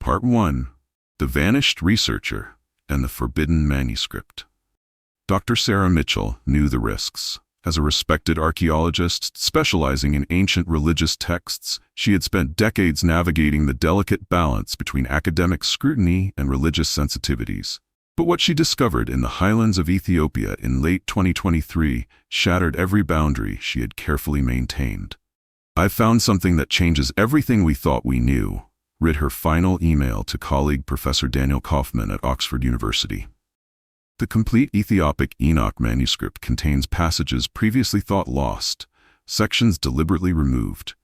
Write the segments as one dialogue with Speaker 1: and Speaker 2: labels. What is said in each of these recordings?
Speaker 1: Part 1. The Vanished Researcher and the Forbidden Manuscript. Dr. Sarah Mitchell knew the risks. As a respected archaeologist specializing in ancient religious texts, she had spent decades navigating the delicate balance between academic scrutiny and religious sensitivities. But what she discovered in the highlands of Ethiopia in late 2023 shattered every boundary she had carefully maintained. "I've found something that changes everything we thought we knew," read her final email to colleague Professor Daniel Kaufman at Oxford University. The complete Ethiopic Enoch manuscript contains passages previously thought lost, sections deliberately removed.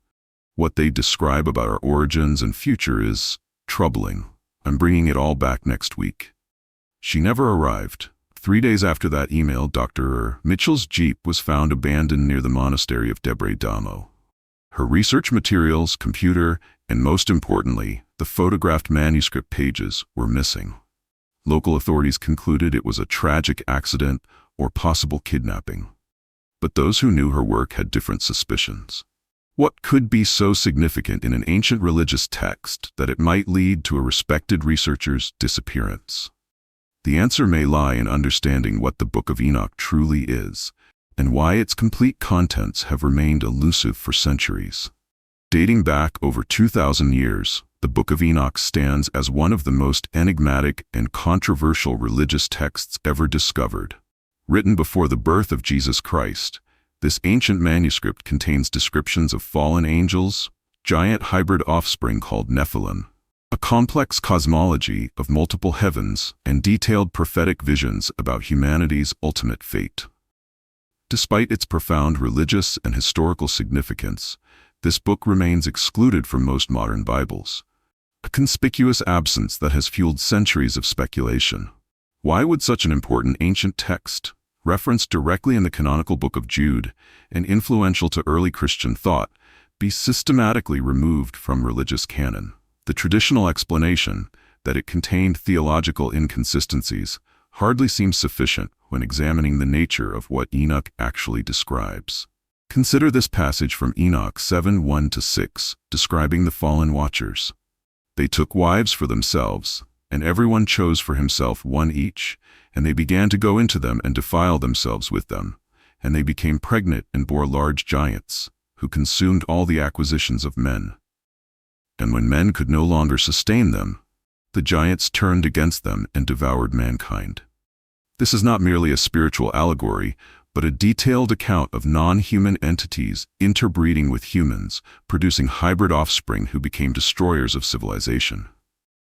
Speaker 1: What they describe about our origins and future is troubling. I'm bringing it all back next week. She never arrived. 3 days after that email, Dr. Mitchell's jeep was found abandoned near the monastery of Debre Damo. Her research materials, computer, and most importantly, the photographed manuscript pages were missing. Local authorities concluded it was a tragic accident or possible kidnapping. But those who knew her work had different suspicions. What could be so significant in an ancient religious text that it might lead to a respected researcher's disappearance? The answer may lie in understanding what the Book of Enoch truly is, and why its complete contents have remained elusive for centuries. Dating back over 2,000 years, the Book of Enoch stands as one of the most enigmatic and controversial religious texts ever discovered. Written before the birth of Jesus Christ, this ancient manuscript contains descriptions of fallen angels, giant hybrid offspring called Nephilim, a complex cosmology of multiple heavens, and detailed prophetic visions about humanity's ultimate fate. Despite its profound religious and historical significance, this book remains excluded from most modern Bibles, a conspicuous absence that has fueled centuries of speculation. Why would such an important ancient text, referenced directly in the canonical Book of Jude and influential to early Christian thought, be systematically removed from religious canon? The traditional explanation, that it contained theological inconsistencies, hardly seems sufficient when examining the nature of what Enoch actually describes. Consider this passage from Enoch 7:1-6, describing the fallen watchers. "They took wives for themselves, and everyone chose for himself one each, and they began to go into them and defile themselves with them. And they became pregnant and bore large giants, who consumed all the acquisitions of men. And when men could no longer sustain them, the giants turned against them and devoured mankind." This is not merely a spiritual allegory, but a detailed account of non-human entities interbreeding with humans, producing hybrid offspring who became destroyers of civilization.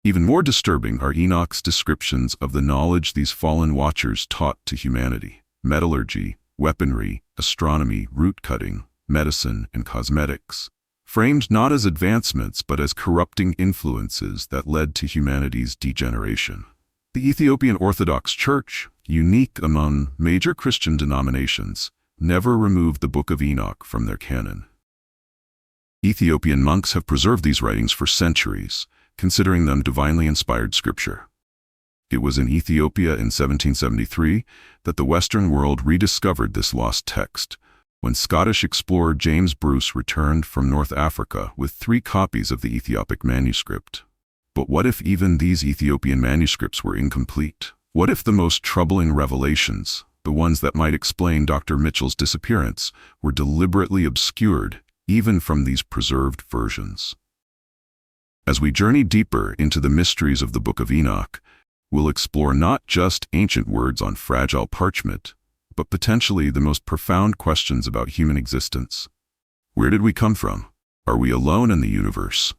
Speaker 1: Even more disturbing are Enoch's descriptions of the knowledge these fallen watchers taught to humanity: metallurgy, weaponry, astronomy, root-cutting, medicine, and cosmetics, framed not as advancements but as corrupting influences that led to humanity's degeneration. The Ethiopian Orthodox Church, unique among major Christian denominations, never removed the Book of Enoch from their canon. Ethiopian monks have preserved these writings for centuries, considering them divinely inspired scripture. It was in Ethiopia in 1773 that the Western world rediscovered this lost text, when Scottish explorer James Bruce returned from North Africa with 3 copies of the Ethiopic manuscript. But what if even these Ethiopian manuscripts were incomplete? What if the most troubling revelations, the ones that might explain Dr. Mitchell's disappearance, were deliberately obscured even from these preserved versions? As we journey deeper into the mysteries of the Book of Enoch, we'll explore not just ancient words on fragile parchment, but potentially the most profound questions about human existence. Where did we come from? Are we alone in the universe?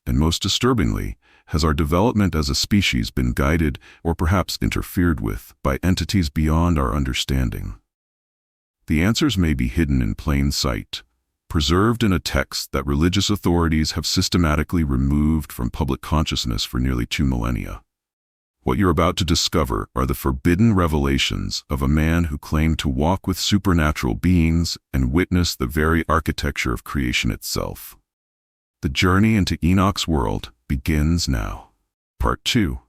Speaker 1: And most disturbingly, has our development as a species been guided or perhaps interfered with by entities beyond our understanding? The answers may be hidden in plain sight, preserved in a text that religious authorities have systematically removed from public consciousness for nearly 2 millennia. What you're about to discover are the forbidden revelations of a man who claimed to walk with supernatural beings and witness the very architecture of creation itself. The journey into Enoch's world begins now. Part 2.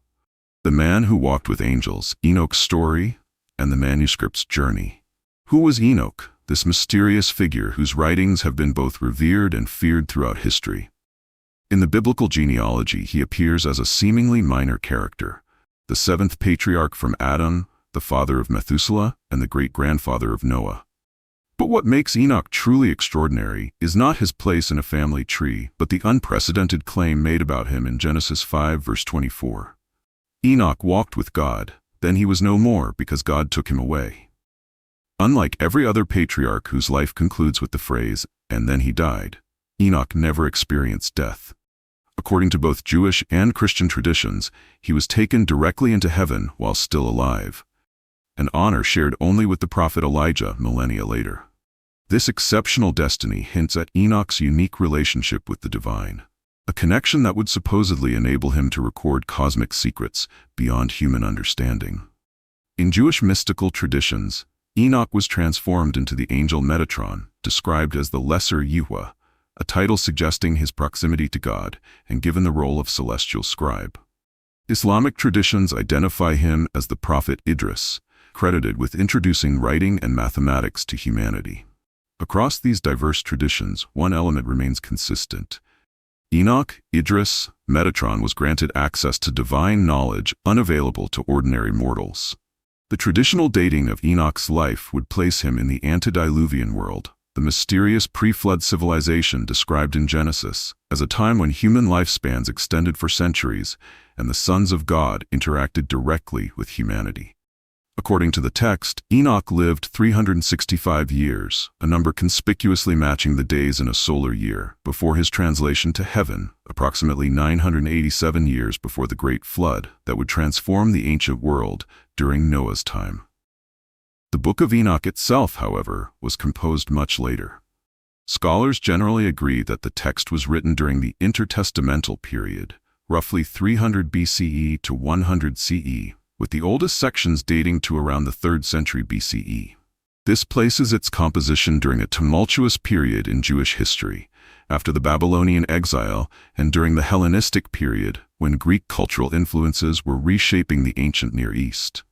Speaker 1: The Man Who Walked with Angels, Enoch's Story and the Manuscript's Journey. Who was Enoch, this mysterious figure whose writings have been both revered and feared throughout history? In the biblical genealogy, he appears as a seemingly minor character, the seventh patriarch from Adam, the father of Methuselah, and the great-grandfather of Noah. But what makes Enoch truly extraordinary is not his place in a family tree, but the unprecedented claim made about him in Genesis 5 verse 24. Enoch walked with God, then he was no more because God took him away. Unlike every other patriarch whose life concludes with the phrase, "and then he died," Enoch never experienced death. According to both Jewish and Christian traditions, he was taken directly into heaven while still alive, an honor shared only with the prophet Elijah millennia later. This exceptional destiny hints at Enoch's unique relationship with the divine, a connection that would supposedly enable him to record cosmic secrets beyond human understanding. In Jewish mystical traditions, Enoch was transformed into the angel Metatron, described as the Lesser Yuhwa, a title suggesting his proximity to God, and given the role of celestial scribe. Islamic traditions identify him as the prophet Idris, credited with introducing writing and mathematics to humanity. Across these diverse traditions, one element remains consistent. Enoch, Idris, Metatron was granted access to divine knowledge unavailable to ordinary mortals. The traditional dating of Enoch's life would place him in the antediluvian world, the mysterious pre-flood civilization described in Genesis, as a time when human lifespans extended for centuries and the sons of God interacted directly with humanity. According to the text, Enoch lived 365 years, a number conspicuously matching the days in a solar year, before his translation to heaven, approximately 987 years before the Great Flood that would transform the ancient world during Noah's time. The Book of Enoch itself, however, was composed much later. Scholars generally agree that the text was written during the intertestamental period, roughly 300 BCE to 100 CE, with the oldest sections dating to around the 3rd century BCE. This places its composition during a tumultuous period in Jewish history, after the Babylonian exile and during the Hellenistic period when Greek cultural influences were reshaping the ancient Near East.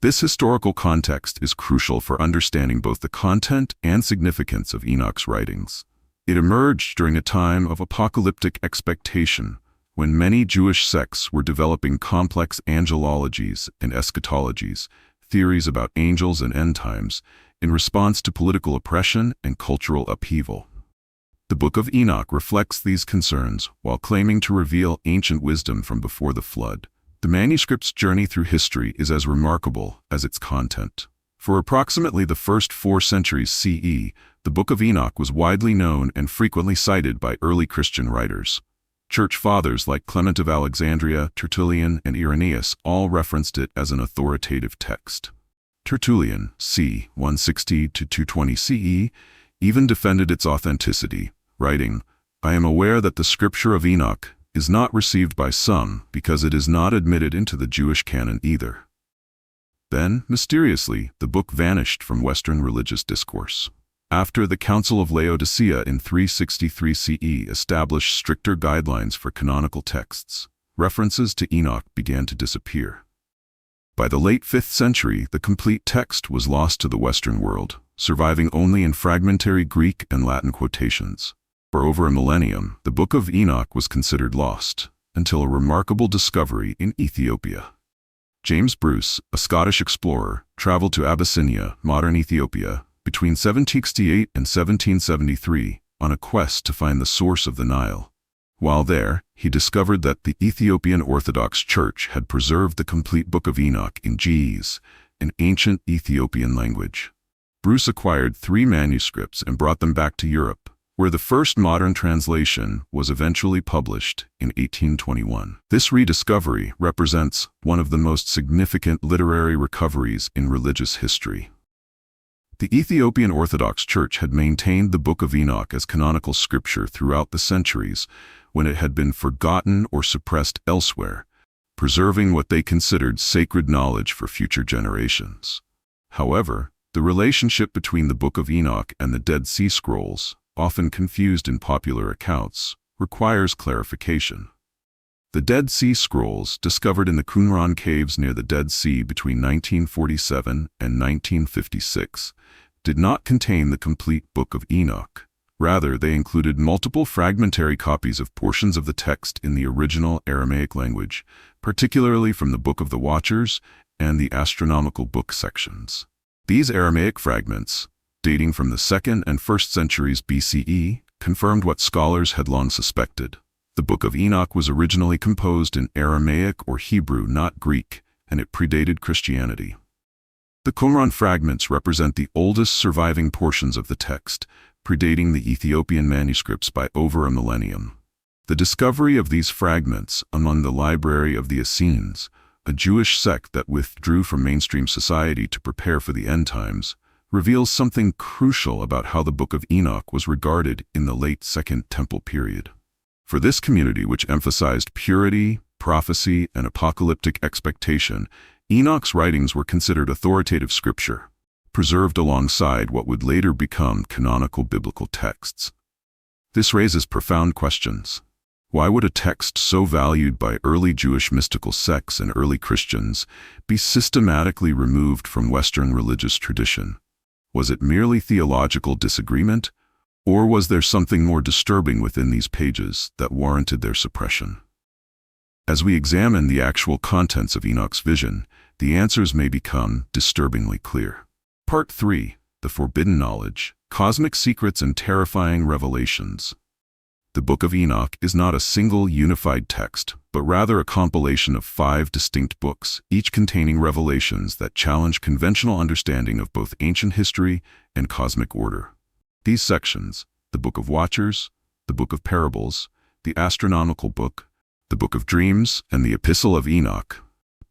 Speaker 1: This historical context is crucial for understanding both the content and significance of Enoch's writings. It emerged during a time of apocalyptic expectation, when many Jewish sects were developing complex angelologies and eschatologies, theories about angels and end times, in response to political oppression and cultural upheaval. The Book of Enoch reflects these concerns while claiming to reveal ancient wisdom from before the flood. The manuscript's journey through history is as remarkable as its content. For approximately the first 4 centuries CE, the Book of Enoch was widely known and frequently cited by early Christian writers. Church fathers like Clement of Alexandria, Tertullian, and Irenaeus all referenced it as an authoritative text. Tertullian, c. 160 to 220 CE, even defended its authenticity, writing, "I am aware that the scripture of Enoch is not received by some because it is not admitted into the Jewish canon either." Then, mysteriously, the book vanished from Western religious discourse. After the Council of Laodicea in 363 CE established stricter guidelines for canonical texts, references to Enoch began to disappear. By the late 5th century, the complete text was lost to the Western world, surviving only in fragmentary Greek and Latin quotations. For over a millennium, the Book of Enoch was considered lost, until a remarkable discovery in Ethiopia. James Bruce, a Scottish explorer, traveled to Abyssinia, modern Ethiopia, between 1768 and 1773, on a quest to find the source of the Nile. While there, he discovered that the Ethiopian Orthodox Church had preserved the complete Book of Enoch in Ge'ez, an ancient Ethiopian language. Bruce acquired 3 manuscripts and brought them back to Europe, where the first modern translation was eventually published in 1821. This rediscovery represents one of the most significant literary recoveries in religious history. The Ethiopian Orthodox Church had maintained the Book of Enoch as canonical scripture throughout the centuries when it had been forgotten or suppressed elsewhere, preserving what they considered sacred knowledge for future generations. However, the relationship between the Book of Enoch and the Dead Sea Scrolls, often confused in popular accounts, requires clarification. The Dead Sea Scrolls, discovered in the Qumran caves near the Dead Sea between 1947 and 1956, did not contain the complete Book of Enoch, Rather, they included multiple fragmentary copies of portions of the text in the original Aramaic language, particularly from the Book of the Watchers and the astronomical book sections. These Aramaic fragments, dating from the 2nd and 1st centuries BCE, confirmed what scholars had long suspected. The Book of Enoch was originally composed in Aramaic or Hebrew, not Greek, and it predated Christianity. The Qumran fragments represent the oldest surviving portions of the text, predating the Ethiopian manuscripts by over a millennium. The discovery of these fragments among the Library of the Essenes, a Jewish sect that withdrew from mainstream society to prepare for the end times, reveals something crucial about how the Book of Enoch was regarded in the late Second Temple period. For this community, which emphasized purity, prophecy, and apocalyptic expectation, Enoch's writings were considered authoritative scripture, preserved alongside what would later become canonical biblical texts. This raises profound questions. Why would a text so valued by early Jewish mystical sects and early Christians be systematically removed from Western religious tradition? Was it merely theological disagreement, or was there something more disturbing within these pages that warranted their suppression? As we examine the actual contents of Enoch's vision, the answers may become disturbingly clear. Part 3. The Forbidden Knowledge, Cosmic Secrets and Terrifying Revelations. The Book of Enoch is not a single unified text, but rather a compilation of 5 distinct books, each containing revelations that challenge conventional understanding of both ancient history and cosmic order. These sections, the Book of Watchers, the Book of Parables, the Astronomical Book, the Book of Dreams, and the Epistle of Enoch,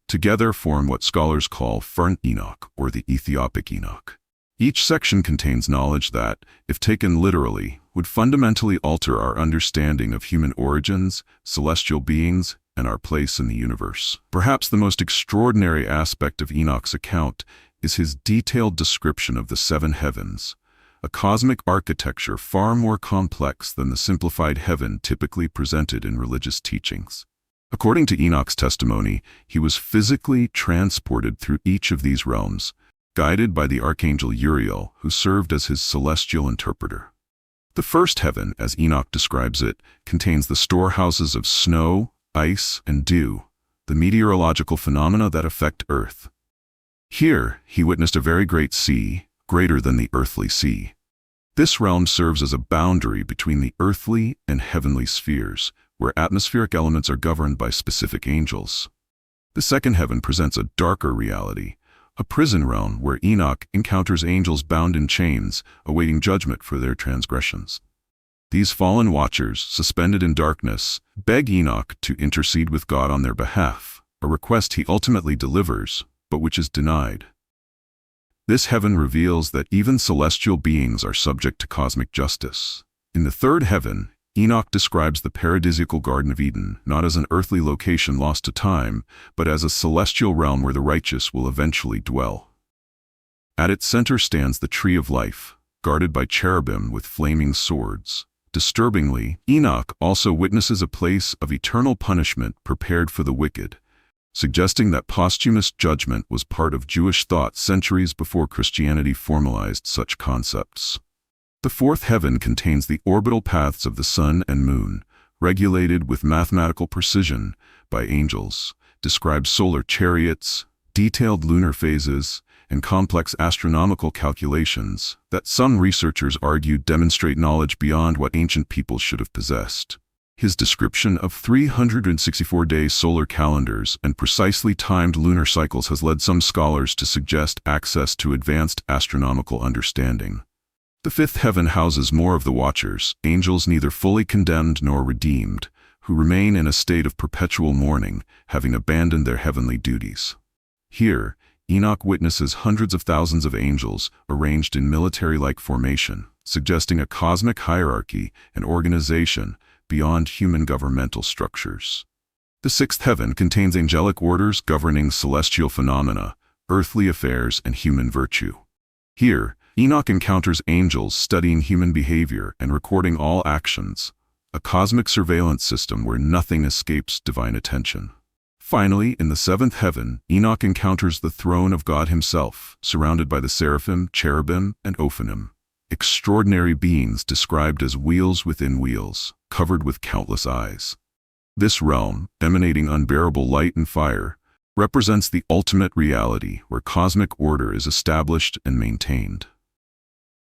Speaker 1: together form what scholars call Fern Enoch, or the Ethiopic Enoch. Each section contains knowledge that, if taken literally, would fundamentally alter our understanding of human origins, celestial beings, and our place in the universe. Perhaps the most extraordinary aspect of Enoch's account is his detailed description of the 7 heavens, a cosmic architecture far more complex than the simplified heaven typically presented in religious teachings. According to Enoch's testimony, he was physically transported through each of these realms, guided by the archangel Uriel, who served as his celestial interpreter. The first heaven, as Enoch describes it, contains the storehouses of snow, ice, and dew, the meteorological phenomena that affect Earth. Here, he witnessed a very great sea, greater than the earthly sea. This realm serves as a boundary between the earthly and heavenly spheres, where atmospheric elements are governed by specific angels. The second heaven presents a darker reality, a prison realm where Enoch encounters angels bound in chains, awaiting judgment for their transgressions. These fallen watchers, suspended in darkness, beg Enoch to intercede with God on their behalf, a request he ultimately delivers, but which is denied. This heaven reveals that even celestial beings are subject to cosmic justice. In the third heaven, Enoch describes the paradisiacal Garden of Eden not as an earthly location lost to time, but as a celestial realm where the righteous will eventually dwell. At its center stands the Tree of Life, guarded by cherubim with flaming swords. Disturbingly, Enoch also witnesses a place of eternal punishment prepared for the wicked, suggesting that posthumous judgment was part of Jewish thought centuries before Christianity formalized such concepts. The fourth heaven contains the orbital paths of the sun and moon, regulated with mathematical precision by angels, describes solar chariots, detailed lunar phases, and complex astronomical calculations that some researchers argue demonstrate knowledge beyond what ancient peoples should have possessed. His description of 364-day solar calendars and precisely timed lunar cycles has led some scholars to suggest access to advanced astronomical understanding. The fifth heaven houses more of the Watchers, angels neither fully condemned nor redeemed, who remain in a state of perpetual mourning, having abandoned their heavenly duties. Here, Enoch witnesses hundreds of thousands of angels arranged in military-like formation, suggesting a cosmic hierarchy and organization beyond human governmental structures. The sixth heaven contains angelic orders governing celestial phenomena, earthly affairs, and human virtue. Here, Enoch encounters angels studying human behavior and recording all actions, a cosmic surveillance system where nothing escapes divine attention. Finally, in the seventh heaven, Enoch encounters the throne of God himself, surrounded by the seraphim, cherubim, and Ophanim. extraordinary beings described as wheels within wheels, covered with countless eyes. This realm, emanating unbearable light and fire, represents the ultimate reality where cosmic order is established and maintained.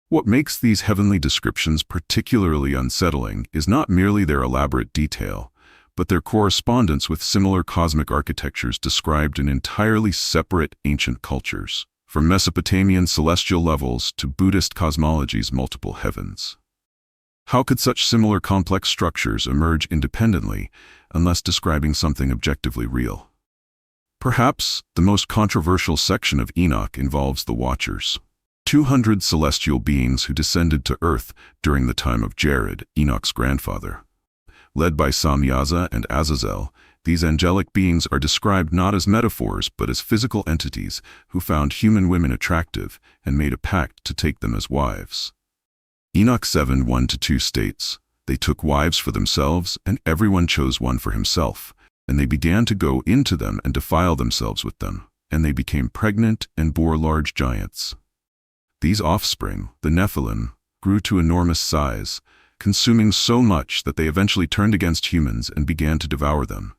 Speaker 1: What makes these heavenly descriptions particularly unsettling is not merely their elaborate detail, but their correspondence with similar cosmic architectures described in entirely separate ancient cultures, from Mesopotamian celestial levels to Buddhist cosmology's multiple heavens. How could such similar complex structures emerge independently unless describing something objectively real? Perhaps the most controversial section of Enoch involves the Watchers, 200 celestial beings who descended to Earth during the time of Jared, Enoch's grandfather. Led by Samyaza and Azazel, these angelic beings are described not as metaphors but as physical entities who found human women attractive and made a pact to take them as wives. Enoch 7:1-2 states, "They took wives for themselves, and everyone chose one for himself, and they began to go into them and defile themselves with them, and they became pregnant and bore large giants. These offspring, the Nephilim, grew to enormous size, consuming so much that they eventually turned against humans and began to devour them."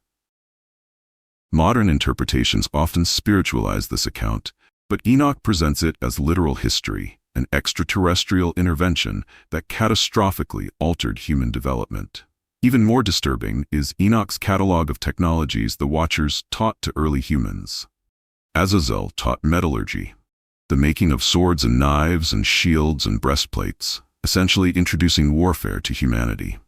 Speaker 1: Modern interpretations often spiritualize this account, but Enoch presents it as literal history, an extraterrestrial intervention that catastrophically altered human development. Even more disturbing is Enoch's catalog of technologies the Watchers taught to early humans. Azazel taught metallurgy, the making of swords and knives and shields and breastplates, essentially introducing warfare to humanity.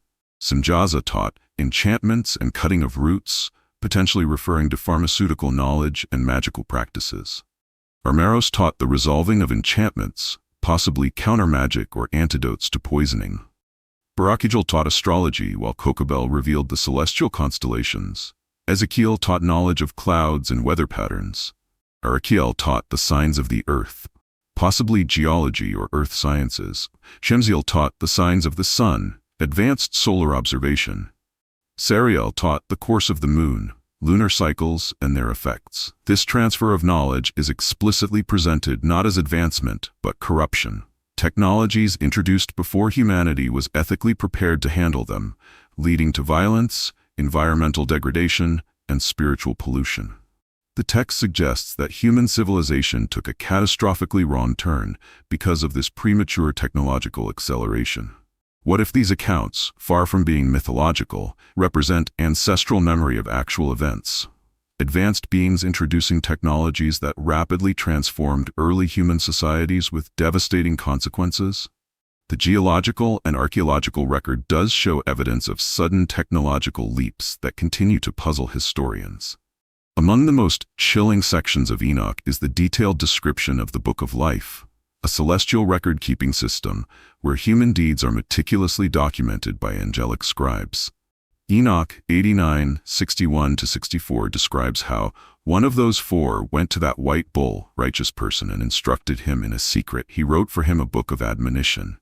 Speaker 1: Samyaza taught enchantments and cutting of roots, potentially referring to pharmaceutical knowledge and magical practices. Armeros taught the resolving of enchantments, possibly counter-magic or antidotes to poisoning. Barakiel taught astrology, while Kokabel revealed the celestial constellations. Ezekiel taught knowledge of clouds and weather patterns. Arakiel taught the signs of the earth, possibly geology or earth sciences. Shemsiel taught the signs of the sun, advanced solar observation. Sariel taught the course of the moon, lunar cycles and their effects. This transfer of knowledge is explicitly presented not as advancement, but corruption. Technologies introduced before humanity was ethically prepared to handle them, leading to violence, environmental degradation, and spiritual pollution. The text suggests that human civilization took a catastrophically wrong turn because of this premature technological acceleration. What if these accounts, far from being mythological, represent ancestral memory of actual events? Advanced beings introducing technologies that rapidly transformed early human societies with devastating consequences? The geological and archaeological record does show evidence of sudden technological leaps that continue to puzzle historians. Among the most chilling sections of Enoch is the detailed description of the Book of Life, a celestial record-keeping system where human deeds are meticulously documented by angelic scribes. Enoch 89:61-64 describes how one of those four went to that white bull, righteous person, and instructed him in a secret. He wrote for him a book of admonition.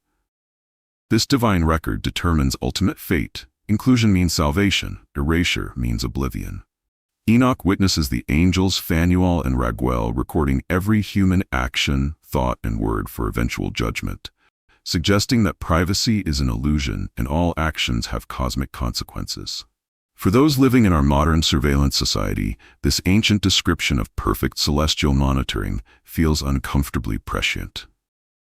Speaker 1: This divine record determines ultimate fate. Inclusion means salvation, erasure means oblivion. Enoch witnesses the angels Phanuel and Raguel recording every human action, thought, and word for eventual judgment, suggesting that privacy is an illusion and all actions have cosmic consequences. For those living in our modern surveillance society, this ancient description of perfect celestial monitoring feels uncomfortably prescient.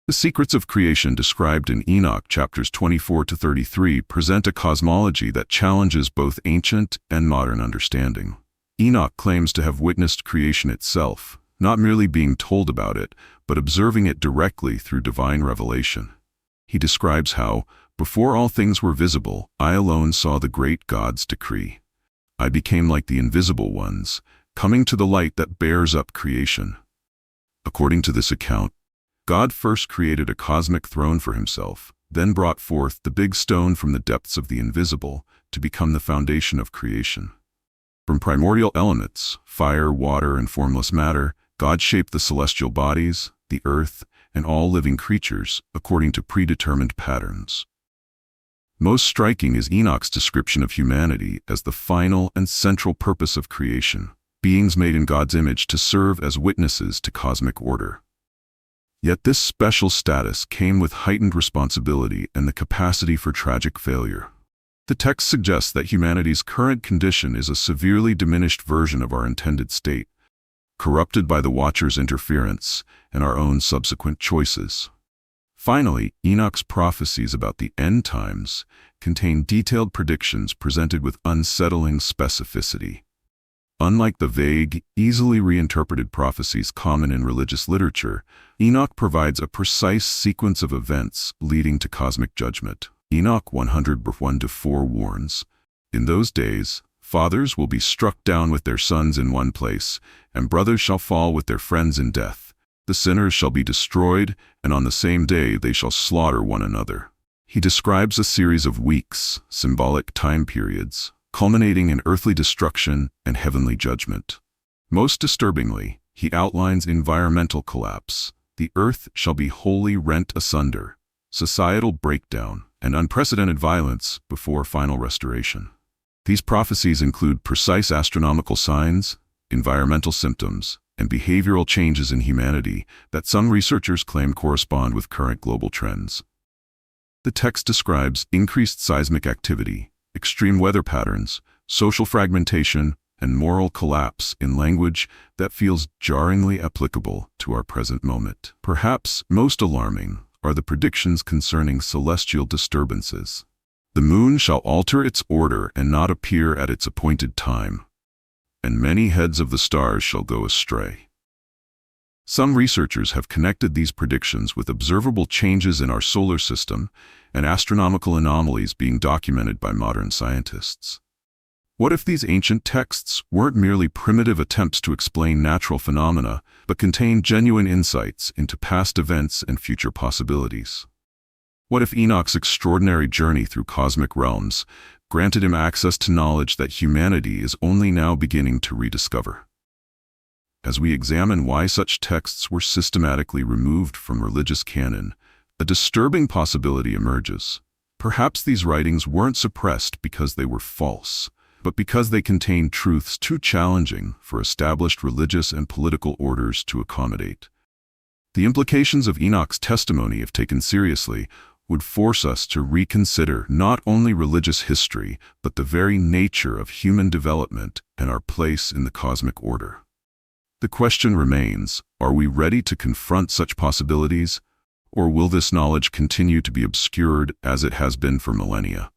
Speaker 1: The secrets of creation described in Enoch chapters 24-33 present a cosmology that challenges both ancient and modern understanding. Enoch claims to have witnessed creation itself, not merely being told about it, but observing it directly through divine revelation. He describes how, before all things were visible, I alone saw the great God's decree. I became like the invisible ones, coming to the light that bears up creation. According to this account, God first created a cosmic throne for himself, then brought forth the big stone from the depths of the invisible to become the foundation of creation. From primordial elements, fire, water, and formless matter, God shaped the celestial bodies, the earth, and all living creatures according to predetermined patterns. Most striking is Enoch's description of humanity as the final and central purpose of creation, beings made in God's image to serve as witnesses to cosmic order. Yet this special status came with heightened responsibility and the capacity for tragic failure. The text suggests that humanity's current condition is a severely diminished version of our intended state, corrupted by the Watcher's interference and our own subsequent choices. Finally, Enoch's prophecies about the end times contain detailed predictions presented with unsettling specificity. Unlike the vague, easily reinterpreted prophecies common in religious literature, Enoch provides a precise sequence of events leading to cosmic judgment. Enoch 100:1-4 warns, "In those days, fathers will be struck down with their sons in one place, and brothers shall fall with their friends in death. The sinners shall be destroyed, and on the same day they shall slaughter one another." He describes a series of weeks, symbolic time periods, culminating in earthly destruction and heavenly judgment. Most disturbingly, he outlines environmental collapse. The earth shall be wholly rent asunder, societal breakdown, and unprecedented violence before final restoration. These prophecies include precise astronomical signs, environmental symptoms, and behavioral changes in humanity that some researchers claim correspond with current global trends. The text describes increased seismic activity, extreme weather patterns, social fragmentation, and moral collapse in language that feels jarringly applicable to our present moment. Perhaps most alarming are the predictions concerning celestial disturbances. The moon shall alter its order and not appear at its appointed time, and many heads of the stars shall go astray. Some researchers have connected these predictions with observable changes in our solar system and astronomical anomalies being documented by modern scientists. What if these ancient texts weren't merely primitive attempts to explain natural phenomena, but contained genuine insights into past events and future possibilities? What if Enoch's extraordinary journey through cosmic realms granted him access to knowledge that humanity is only now beginning to rediscover? As we examine why such texts were systematically removed from religious canon, a disturbing possibility emerges. Perhaps these writings weren't suppressed because they were false, but because they contained truths too challenging for established religious and political orders to accommodate. The implications of Enoch's testimony, if taken seriously, would force us to reconsider not only religious history, but the very nature of human development and our place in the cosmic order. The question remains, are we ready to confront such possibilities, or will this knowledge continue to be obscured as it has been for millennia?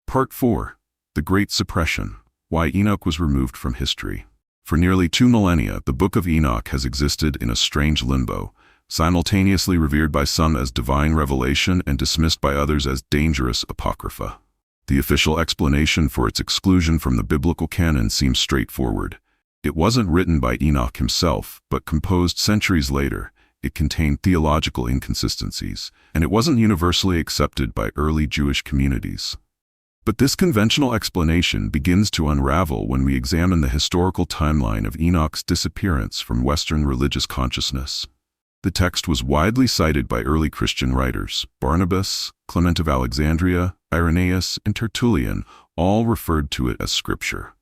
Speaker 1: Part 4. The Great Suppression. Why Enoch was removed from history. For nearly 2 millennia, the Book of Enoch has existed in a strange limbo, simultaneously revered by some as divine revelation and dismissed by others as dangerous apocrypha. The official explanation for its exclusion from the biblical canon seems straightforward. It wasn't written by Enoch himself, but composed centuries later. It contained theological inconsistencies, and it wasn't universally accepted by early Jewish communities. But this conventional explanation begins to unravel when we examine the historical timeline of Enoch's disappearance from Western religious consciousness. The text was widely cited by early Christian writers. Barnabas, Clement of Alexandria, Irenaeus, and Tertullian all referred to it as Scripture.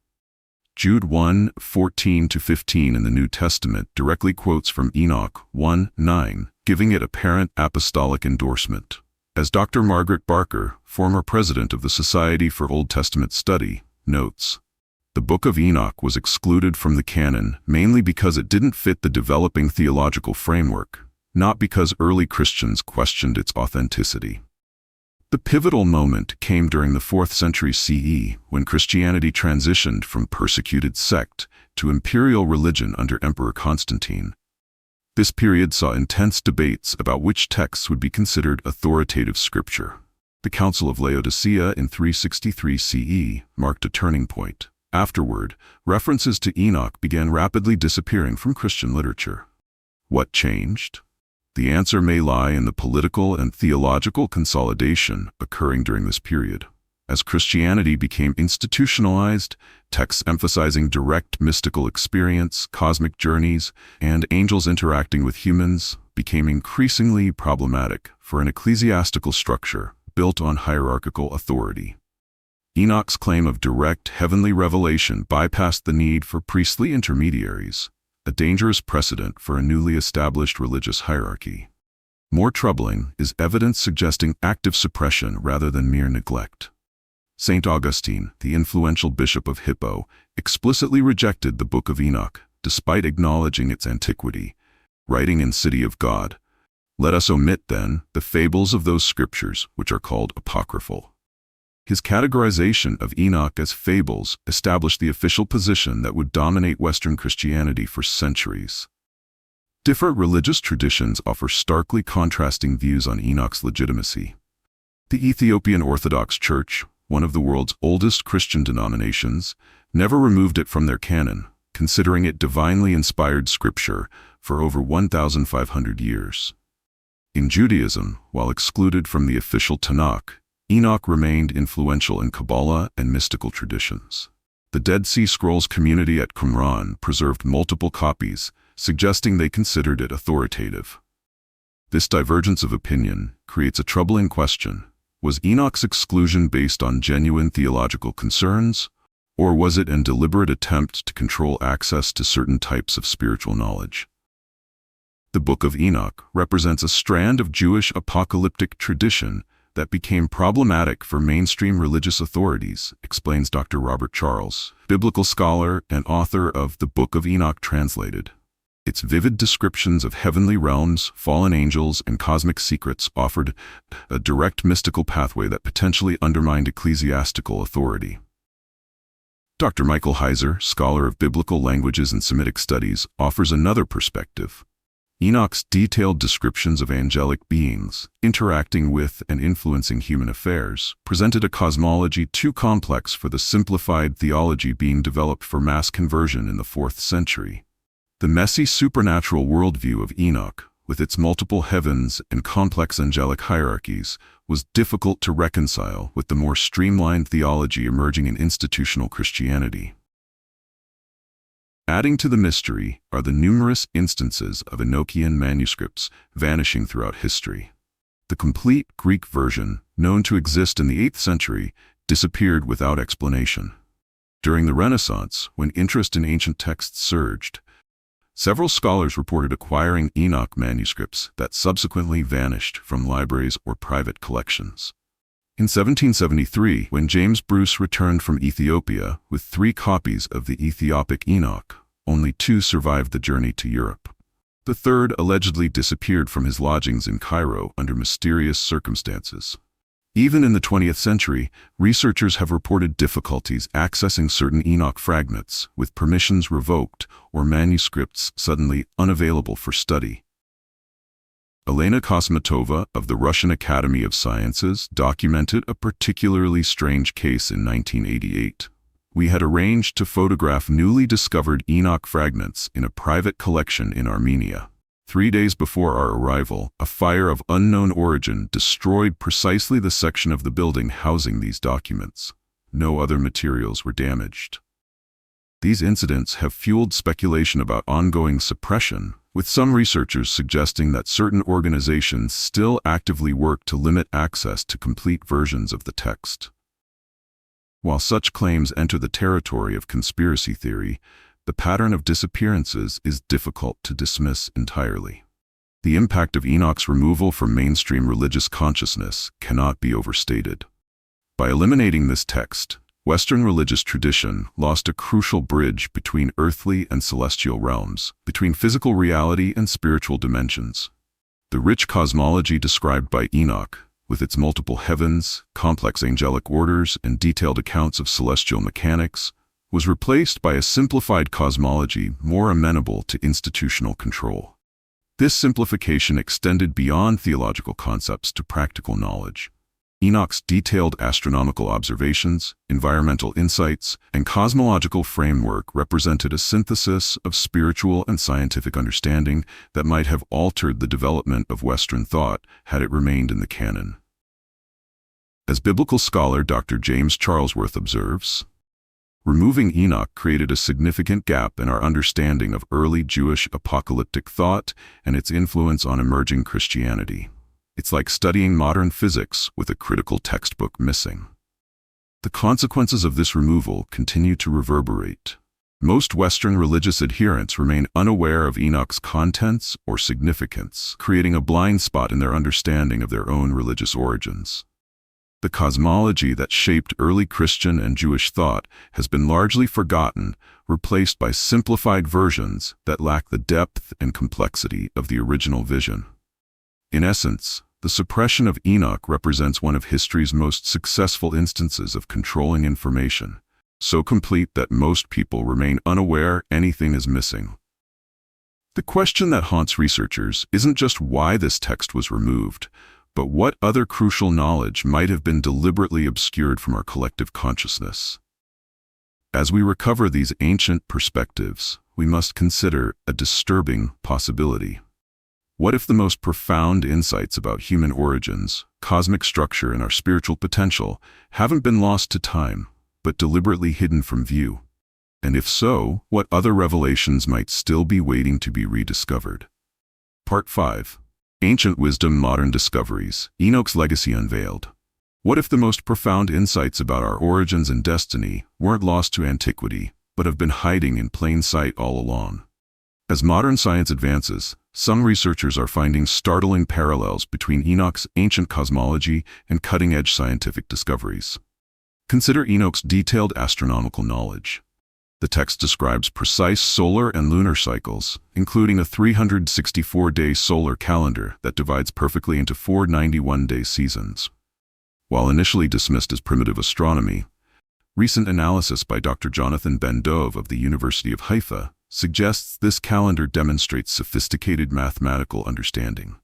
Speaker 1: Jude 1:14-15 in the New Testament directly quotes from Enoch 1:9, giving it apparent apostolic endorsement. As Dr. Margaret Barker, former president of the Society for Old Testament Study, notes, the Book of Enoch was excluded from the canon mainly because it didn't fit the developing theological framework, not because early Christians questioned its authenticity. The pivotal moment came during the 4th century CE, when Christianity transitioned from persecuted sect to imperial religion under Emperor Constantine. This period saw intense debates about which texts would be considered authoritative scripture. The Council of Laodicea in 363 CE marked a turning point. Afterward, references to Enoch began rapidly disappearing from Christian literature. What changed? The answer may lie in the political and theological consolidation occurring during this period. As Christianity became institutionalized, texts emphasizing direct mystical experience, cosmic journeys, and angels interacting with humans became increasingly problematic for an ecclesiastical structure built on hierarchical authority. Enoch's claim of direct heavenly revelation bypassed the need for priestly intermediaries, a dangerous precedent for a newly established religious hierarchy. More troubling is evidence suggesting active suppression rather than mere neglect. St. Augustine, the influential bishop of Hippo, explicitly rejected the Book of Enoch, despite acknowledging its antiquity, writing in City of God, "Let us omit, then, the fables of those scriptures which are called apocryphal." His categorization of Enoch as fables established the official position that would dominate Western Christianity for centuries. Different religious traditions offer starkly contrasting views on Enoch's legitimacy. The Ethiopian Orthodox Church, one of the world's oldest Christian denominations, never removed it from their canon, considering it divinely inspired scripture for over 1,500 years. In Judaism, while excluded from the official Tanakh, Enoch remained influential in Kabbalah and mystical traditions. The Dead Sea Scrolls community at Qumran preserved multiple copies, suggesting they considered it authoritative. This divergence of opinion creates a troubling question. Was Enoch's exclusion based on genuine theological concerns, or was it a deliberate attempt to control access to certain types of spiritual knowledge? The Book of Enoch represents a strand of Jewish apocalyptic tradition that became problematic for mainstream religious authorities, explains Dr. Robert Charles, biblical scholar and author of The Book of Enoch Translated. Its vivid descriptions of heavenly realms, fallen angels, and cosmic secrets offered a direct mystical pathway that potentially undermined ecclesiastical authority. Dr. Michael Heiser, scholar of biblical languages and Semitic studies, offers another perspective. Enoch's detailed descriptions of angelic beings, interacting with and influencing human affairs, presented a cosmology too complex for the simplified theology being developed for mass conversion in the 4th century. The messy supernatural worldview of Enoch, with its multiple heavens and complex angelic hierarchies, was difficult to reconcile with the more streamlined theology emerging in institutional Christianity. Adding to the mystery are the numerous instances of Enochian manuscripts vanishing throughout history. The complete Greek version, known to exist in the 8th century, disappeared without explanation. During the Renaissance, when interest in ancient texts surged, several scholars reported acquiring Enoch manuscripts that subsequently vanished from libraries or private collections. In 1773, when James Bruce returned from Ethiopia with 3 copies of the Ethiopic Enoch, only 2 survived the journey to Europe. The third allegedly disappeared from his lodgings in Cairo under mysterious circumstances. Even in the 20th century, researchers have reported difficulties accessing certain Enoch fragments, with permissions revoked or manuscripts suddenly unavailable for study. Elena Kosmatova of the Russian Academy of Sciences documented a particularly strange case in 1988. We had arranged to photograph newly discovered Enoch fragments in a private collection in Armenia. 3 days before our arrival, a fire of unknown origin destroyed precisely the section of the building housing these documents. No other materials were damaged. These incidents have fueled speculation about ongoing suppression, with some researchers suggesting that certain organizations still actively work to limit access to complete versions of the text. While such claims enter the territory of conspiracy theory, the pattern of disappearances is difficult to dismiss entirely. The impact of Enoch's removal from mainstream religious consciousness cannot be overstated. By eliminating this text, Western religious tradition lost a crucial bridge between earthly and celestial realms, between physical reality and spiritual dimensions. The rich cosmology described by Enoch, with its multiple heavens, complex angelic orders, and detailed accounts of celestial mechanics, was replaced by a simplified cosmology more amenable to institutional control. This simplification extended beyond theological concepts to practical knowledge. Enoch's detailed astronomical observations, environmental insights, and cosmological framework represented a synthesis of spiritual and scientific understanding that might have altered the development of Western thought had it remained in the canon. As biblical scholar Dr. James Charlesworth observes, removing Enoch created a significant gap in our understanding of early Jewish apocalyptic thought and its influence on emerging Christianity. It's like studying modern physics with a critical textbook missing. The consequences of this removal continue to reverberate. Most Western religious adherents remain unaware of Enoch's contents or significance, creating a blind spot in their understanding of their own religious origins. The cosmology that shaped early Christian and Jewish thought has been largely forgotten, replaced by simplified versions that lack the depth and complexity of the original vision. In essence, the suppression of Enoch represents one of history's most successful instances of controlling information, so complete that most people remain unaware anything is missing. The question that haunts researchers isn't just why this text was removed, but what other crucial knowledge might have been deliberately obscured from our collective consciousness. As we recover these ancient perspectives, we must consider a disturbing possibility. What if the most profound insights about human origins, cosmic structure, and our spiritual potential haven't been lost to time, but deliberately hidden from view? And if so, what other revelations might still be waiting to be rediscovered? Part 5. Ancient Wisdom, Modern Discoveries, Enoch's Legacy Unveiled. What if the most profound insights about our origins and destiny weren't lost to antiquity, but have been hiding in plain sight all along? As modern science advances, some researchers are finding startling parallels between Enoch's ancient cosmology and cutting-edge scientific discoveries. Consider Enoch's detailed astronomical knowledge. The text describes precise solar and lunar cycles, including a 364-day solar calendar that divides perfectly into 4 91-day seasons. While initially dismissed as primitive astronomy, recent analysis by Dr. Jonathan Ben-Dov of the University of Haifa suggests this calendar demonstrates sophisticated mathematical understanding.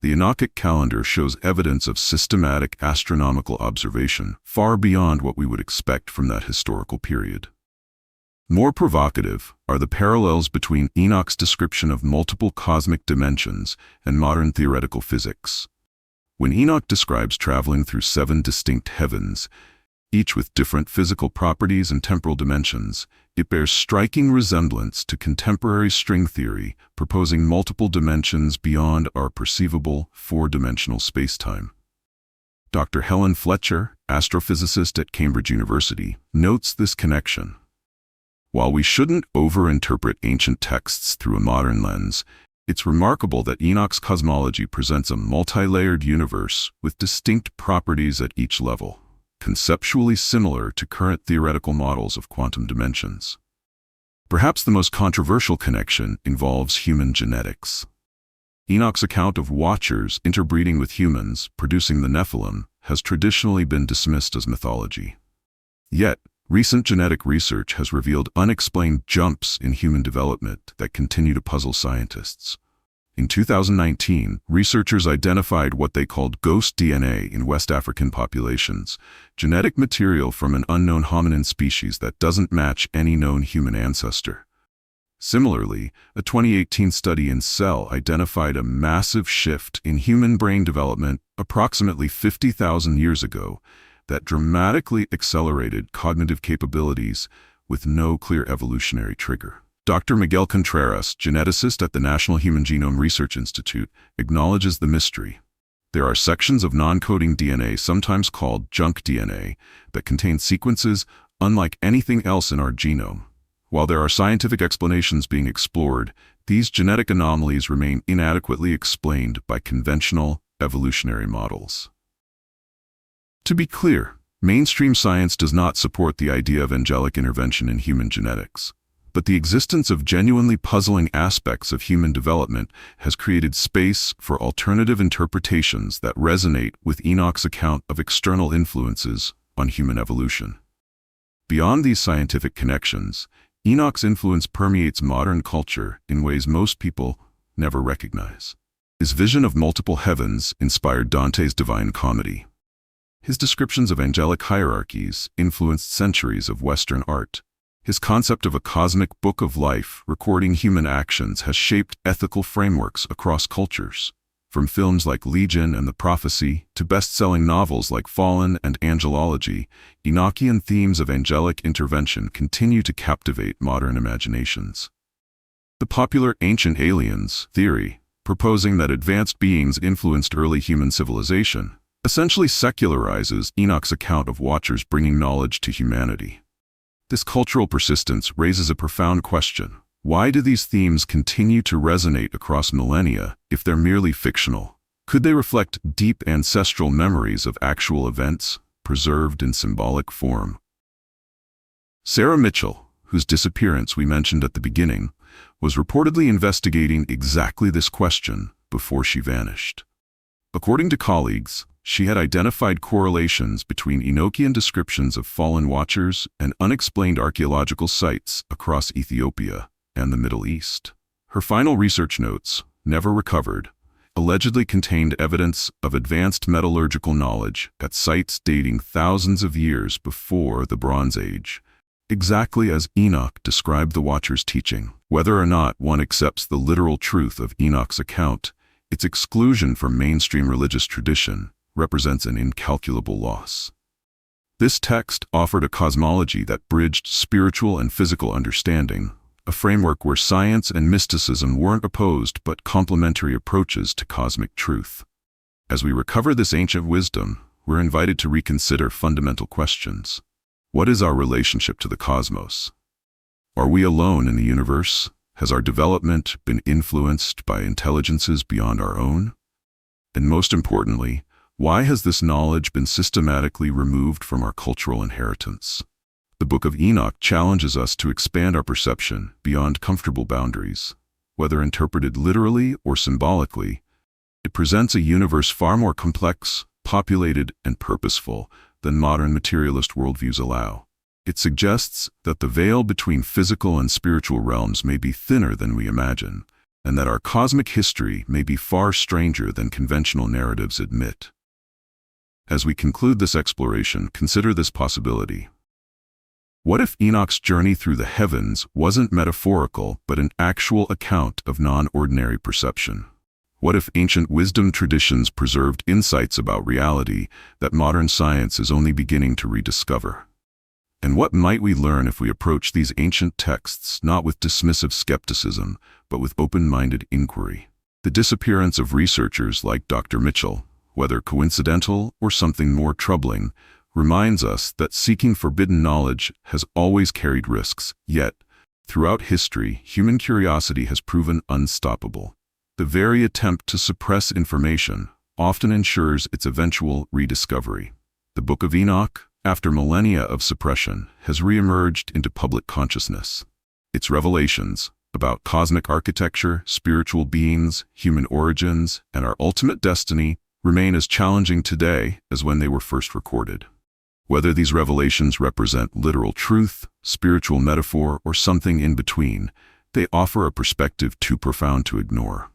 Speaker 1: The Enochic calendar shows evidence of systematic astronomical observation far beyond what we would expect from that historical period. More provocative are the parallels between Enoch's description of multiple cosmic dimensions and modern theoretical physics. When Enoch describes traveling through 7 distinct heavens, each with different physical properties and temporal dimensions, it bears striking resemblance to contemporary string theory, proposing multiple dimensions beyond our perceivable 4-dimensional spacetime. Dr. Helen Fletcher, astrophysicist at Cambridge University, notes this connection. While we shouldn't overinterpret ancient texts through a modern lens, it's remarkable that Enoch's cosmology presents a multi-layered universe with distinct properties at each level, conceptually similar to current theoretical models of quantum dimensions. Perhaps the most controversial connection involves human genetics. Enoch's account of watchers interbreeding with humans, producing the Nephilim, has traditionally been dismissed as mythology. Yet, recent genetic research has revealed unexplained jumps in human development that continue to puzzle scientists. In 2019, researchers identified what they called ghost DNA in West African populations, genetic material from an unknown hominin species that doesn't match any known human ancestor. Similarly, a 2018 study in Cell identified a massive shift in human brain development approximately 50,000 years ago that dramatically accelerated cognitive capabilities with no clear evolutionary trigger. Dr. Miguel Contreras, geneticist at the National Human Genome Research Institute, acknowledges the mystery. There are sections of non-coding DNA, sometimes called junk DNA, that contain sequences unlike anything else in our genome. While there are scientific explanations being explored, these genetic anomalies remain inadequately explained by conventional evolutionary models. To be clear, mainstream science does not support the idea of angelic intervention in human genetics, but the existence of genuinely puzzling aspects of human development has created space for alternative interpretations that resonate with Enoch's account of external influences on human evolution. Beyond these scientific connections, Enoch's influence permeates modern culture in ways most people never recognize. His vision of multiple heavens inspired Dante's Divine Comedy. His descriptions of angelic hierarchies influenced centuries of Western art. His concept of a cosmic book of life recording human actions has shaped ethical frameworks across cultures. From films like Legion and The Prophecy to best-selling novels like Fallen and Angelology, Enochian themes of angelic intervention continue to captivate modern imaginations. The popular Ancient Aliens theory, proposing that advanced beings influenced early human civilization, essentially secularizes Enoch's account of watchers bringing knowledge to humanity. This cultural persistence raises a profound question. Why do these themes continue to resonate across millennia if they're merely fictional? Could they reflect deep ancestral memories of actual events, preserved in symbolic form? Sarah Mitchell, whose disappearance we mentioned at the beginning, was reportedly investigating exactly this question before she vanished. According to colleagues, she had identified correlations between Enochian descriptions of fallen watchers and unexplained archaeological sites across Ethiopia and the Middle East. Her final research notes, never recovered, allegedly contained evidence of advanced metallurgical knowledge at sites dating thousands of years before the Bronze Age, exactly as Enoch described the Watcher's teaching. Whether or not one accepts the literal truth of Enoch's account, its exclusion from mainstream religious tradition represents an incalculable loss. This text offered a cosmology that bridged spiritual and physical understanding, a framework where science and mysticism weren't opposed but complementary approaches to cosmic truth. As we recover this ancient wisdom, we're invited to reconsider fundamental questions. What is our relationship to the cosmos? Are we alone in the universe? Has our development been influenced by intelligences beyond our own? And most importantly, why has this knowledge been systematically removed from our cultural inheritance? The Book of Enoch challenges us to expand our perception beyond comfortable boundaries. Whether interpreted literally or symbolically, it presents a universe far more complex, populated, and purposeful than modern materialist worldviews allow. It suggests that the veil between physical and spiritual realms may be thinner than we imagine, and that our cosmic history may be far stranger than conventional narratives admit. As we conclude this exploration, consider this possibility. What if Enoch's journey through the heavens wasn't metaphorical but an actual account of non-ordinary perception? What if ancient wisdom traditions preserved insights about reality that modern science is only beginning to rediscover? And what might we learn if we approach these ancient texts not with dismissive skepticism, but with open-minded inquiry? The disappearance of researchers like Dr. Mitchell, whether coincidental or something more troubling, reminds us that seeking forbidden knowledge has always carried risks, yet, throughout history, human curiosity has proven unstoppable. The very attempt to suppress information often ensures its eventual rediscovery. The Book of Enoch, after millennia of suppression, has re-emerged into public consciousness. Its revelations about cosmic architecture, spiritual beings, human origins, and our ultimate destiny remain as challenging today as when they were first recorded. Whether these revelations represent literal truth, spiritual metaphor, or something in between, they offer a perspective too profound to ignore.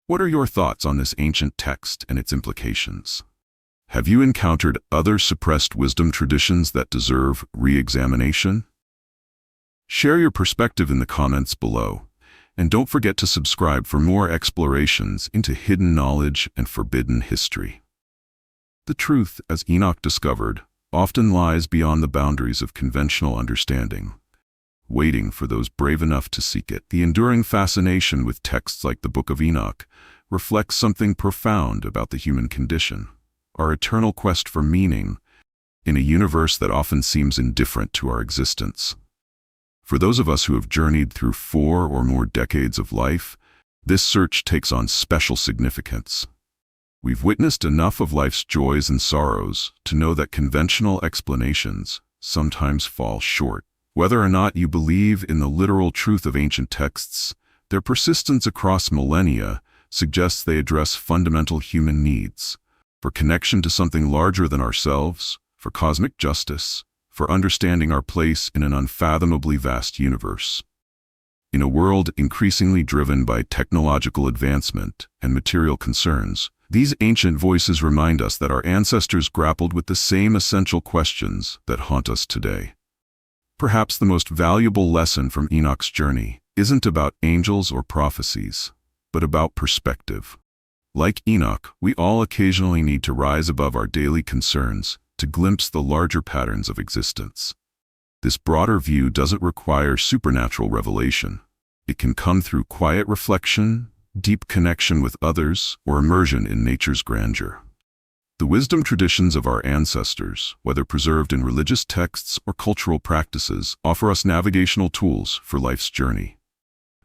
Speaker 1: What are your thoughts on this ancient text and its implications? Have you encountered other suppressed wisdom traditions that deserve re-examination? Share your perspective in the comments below, and don't forget to subscribe for more explorations into hidden knowledge and forbidden history. The truth, as Enoch discovered, often lies beyond the boundaries of conventional understanding, waiting for those brave enough to seek it. The enduring fascination with texts like the Book of Enoch reflects something profound about the human condition, our eternal quest for meaning in a universe that often seems indifferent to our existence. For those of us who have journeyed through 4 or more decades of life, this search takes on special significance. We've witnessed enough of life's joys and sorrows to know that conventional explanations sometimes fall short. Whether or not you believe in the literal truth of ancient texts, their persistence across millennia suggests they address fundamental human needs, for connection to something larger than ourselves, for cosmic justice, for understanding our place in an unfathomably vast universe. In a world increasingly driven by technological advancement and material concerns, these ancient voices remind us that our ancestors grappled with the same essential questions that haunt us today. Perhaps the most valuable lesson from Enoch's journey isn't about angels or prophecies, but about perspective. Like Enoch, we all occasionally need to rise above our daily concerns to glimpse the larger patterns of existence. This broader view doesn't require supernatural revelation. It can come through quiet reflection, deep connection with others, or immersion in nature's grandeur. The wisdom traditions of our ancestors, whether preserved in religious texts or cultural practices, offer us navigational tools for life's journey.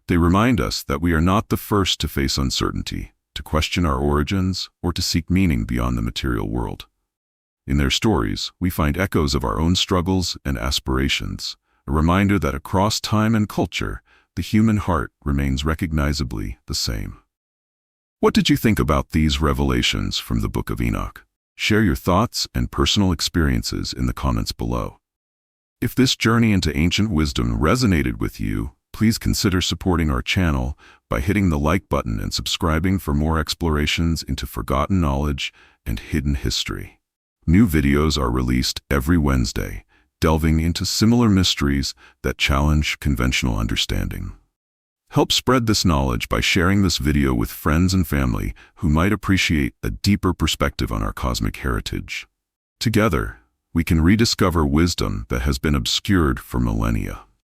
Speaker 1: They remind us that we are not the first to face uncertainty, to question our origins, or to seek meaning beyond the material world. In their stories, we find echoes of our own struggles and aspirations, a reminder that across time and culture, the human heart remains recognizably the same. What did you think about these revelations from the Book of Enoch? Share your thoughts and personal experiences in the comments below. If this journey into ancient wisdom resonated with you, please consider supporting our channel by hitting the like button and subscribing for more explorations into forgotten knowledge and hidden history. New videos are released every Wednesday, delving into similar mysteries that challenge conventional understanding. Help spread this knowledge by sharing this video with friends and family who might appreciate a deeper perspective on our cosmic heritage. Together, we can rediscover wisdom that has been obscured for millennia.